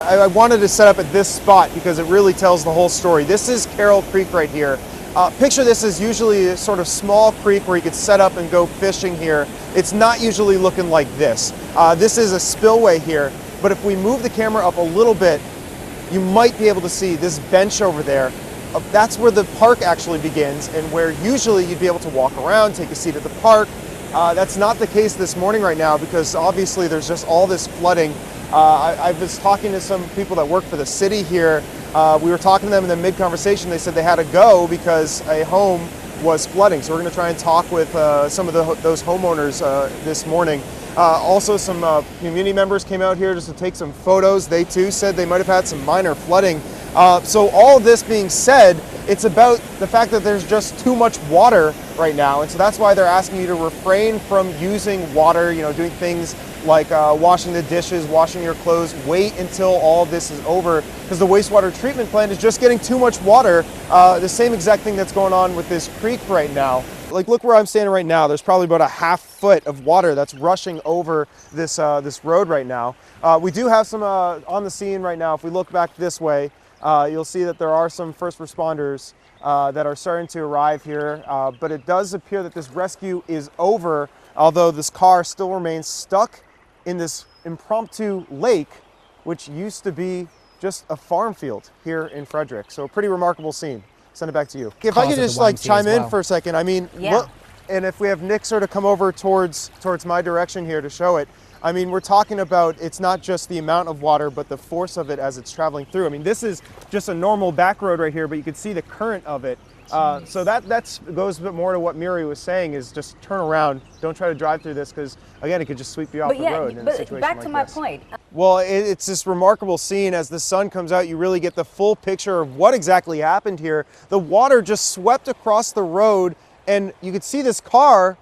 I wanted to set up at this spot because it really tells the whole story. This is Carroll Creek right here. Picture this as usually a sort of small creek where you could set up and go fishing here. It's not usually looking like this. This is a spillway here, but if we move the camera up a little bit, you might be able to see this bench over there. That's where the park actually begins, and where usually you'd be able to walk around, take a seat at the park. That's not the case this morning right now because obviously there's just all this flooding. I was talking to some people that work for the city here. We were talking to them in the mid-conversation. They said they had to go because a home was flooding. So we're going to try and talk with some of those homeowners this morning. Also, some community members came out here just to take some photos. They too said they might have had some minor flooding. So all of this being said, it's about the fact that there's just too much water right now. And so that's why they're asking you to refrain from using water, doing things like washing the dishes, washing your clothes. Wait until all this is over because the wastewater treatment plant is just getting too much water. The same exact thing that's going on with this creek right now. Like, look where I'm standing right now. There's probably about a half foot of water that's rushing over this road right now. We do have some on the scene right now. If we look back this way, you'll see that there are some first responders that are starting to arrive here, but it does appear that this rescue is over, although this car still remains stuck in this impromptu lake, which used to be just a farm field here in Frederick. So a pretty remarkable scene. Send it back to you. If I could just chime in for a second. I mean, look, and if we have Nick sort of come over towards my direction here to show it, I mean, we're talking about it's not just the amount of water, but the force of it as it's traveling through. I mean, this is just a normal back road right here, but you can see the current of it. So that goes a bit more to what Miri was saying, is just turn around. Don't try to drive through this because, again, it could just sweep you off the road in a situation back like to my this. point. Well, it's this remarkable scene. As the sun comes out, you really get the full picture of what exactly happened here. The water just swept across the road, and you could see this car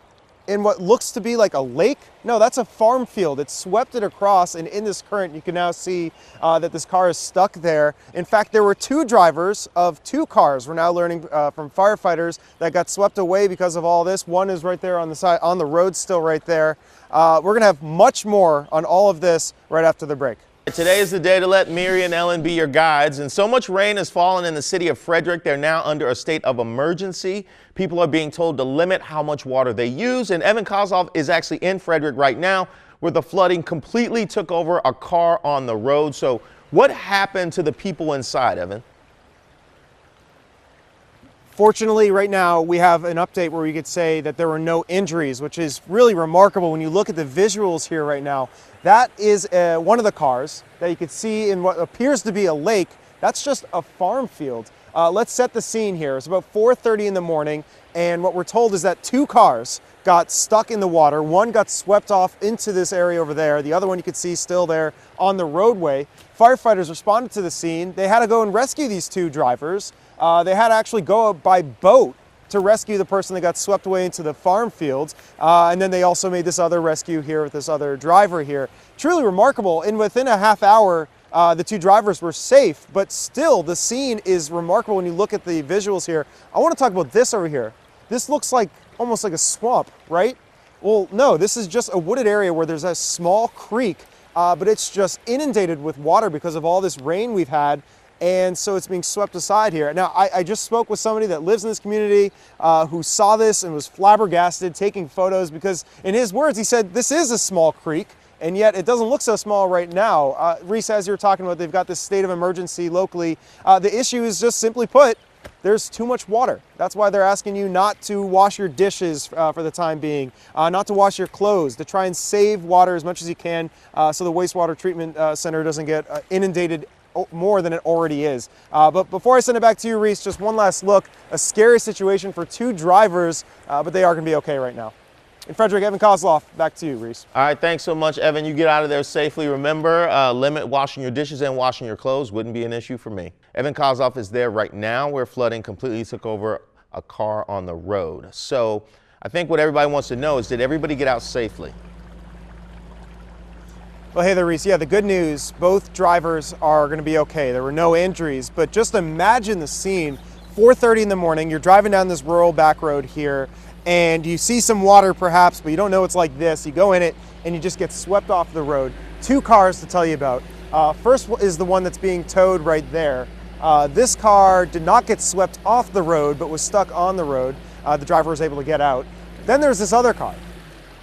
in what looks to be like a lake. No, that's a farm field. It swept it across, and in this current, you can now see that this car is stuck there. In fact, there were two drivers of two cars. We're now learning from firefighters that got swept away because of all this. One is right there on the side, on the road still right there. We're gonna have much more on all of this right after the break. Today is the day to let Miri and Ellen be your guides, and so much rain has fallen in the city of Frederick. They're now under a state of emergency. People are being told to limit how much water they use, and Evan Koslof is actually in Frederick right now, where the flooding completely took over a car on the road. So what happened to the people inside, Evan? Fortunately, right now, we have an update where we could say that there were no injuries, which is really remarkable when you look at the visuals here right now. That is one of the cars that you could see in what appears to be a lake. That's just a farm field. Let's set the scene here. It's about 4:30 in the morning, and what we're told is that two cars got stuck in the water. One got swept off into this area over there. The other one you could see still there on the roadway. Firefighters responded to the scene. They had to go and rescue these two drivers. They had to actually go by boat to rescue the person that got swept away into the farm fields. And then they also made this other rescue here with this other driver here. Truly remarkable. And within a half hour, the two drivers were safe, but still the scene is remarkable when you look at the visuals here. I want to talk about this over here. This looks like almost like a swamp, right? Well, no, this is just a wooded area where there's a small creek, but it's just inundated with water because of all this rain we've had. And so it's being swept aside here. Now, I just spoke with somebody that lives in this community who saw this and was flabbergasted, taking photos, because in his words, he said, this is a small creek, and yet it doesn't look so small right now. Reese, as you were talking about, they've got this state of emergency locally. The issue is just simply put, there's too much water. That's why they're asking you not to wash your dishes for the time being, not to wash your clothes, to try and save water as much as you can so the wastewater treatment center doesn't get inundated more than it already is. But before I send it back to you, Reese, just one last look. A scary situation for two drivers, but they are going to be okay right now. In Frederick, Evan Koslof, back to you, Reese. All right, thanks so much, Evan. You get out of there safely. Remember, limit washing your dishes and washing your clothes. Wouldn't be an issue for me. Evan Koslof is there right now where flooding completely took over a car on the road. So I think what everybody wants to know is, did everybody get out safely? Well, hey there, Reese. Yeah, the good news, both drivers are going to be okay. There were no injuries, but just imagine the scene. 4:30 in the morning, you're driving down this rural back road here, and you see some water perhaps, but you don't know it's like this. You go in it, and you just get swept off the road. Two cars to tell you about. First is the one that's being towed right there. This car did not get swept off the road, but was stuck on the road. The driver was able to get out. Then there's this other car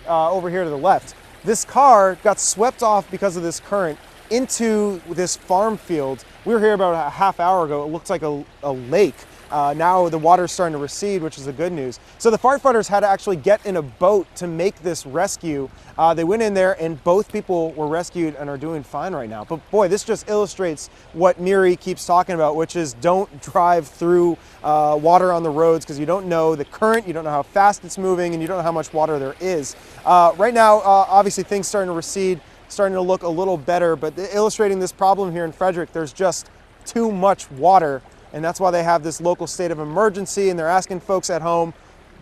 over here to the left. This car got swept off because of this current into this farm field. We were here about a half hour ago. It looked like a lake. Now the water's starting to recede, which is the good news. So the firefighters had to actually get in a boat to make this rescue. They went in there and both people were rescued and are doing fine right now. But boy, this just illustrates what Miri keeps talking about, which is don't drive through water on the roads because you don't know the current, you don't know how fast it's moving, and you don't know how much water there is. Right now, obviously things starting to recede, starting to look a little better, but illustrating this problem here in Frederick, there's just too much water. And that's why they have this local state of emergency, and they're asking folks at home,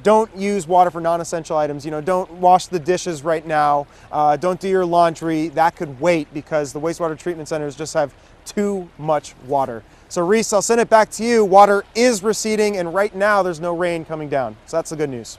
don't use water for non-essential items. You know, don't wash the dishes right now. Don't do your laundry. That could wait because the wastewater treatment centers just have too much water. So Reese, I'll send it back to you. Water is receding, and right now there's no rain coming down. So that's the good news.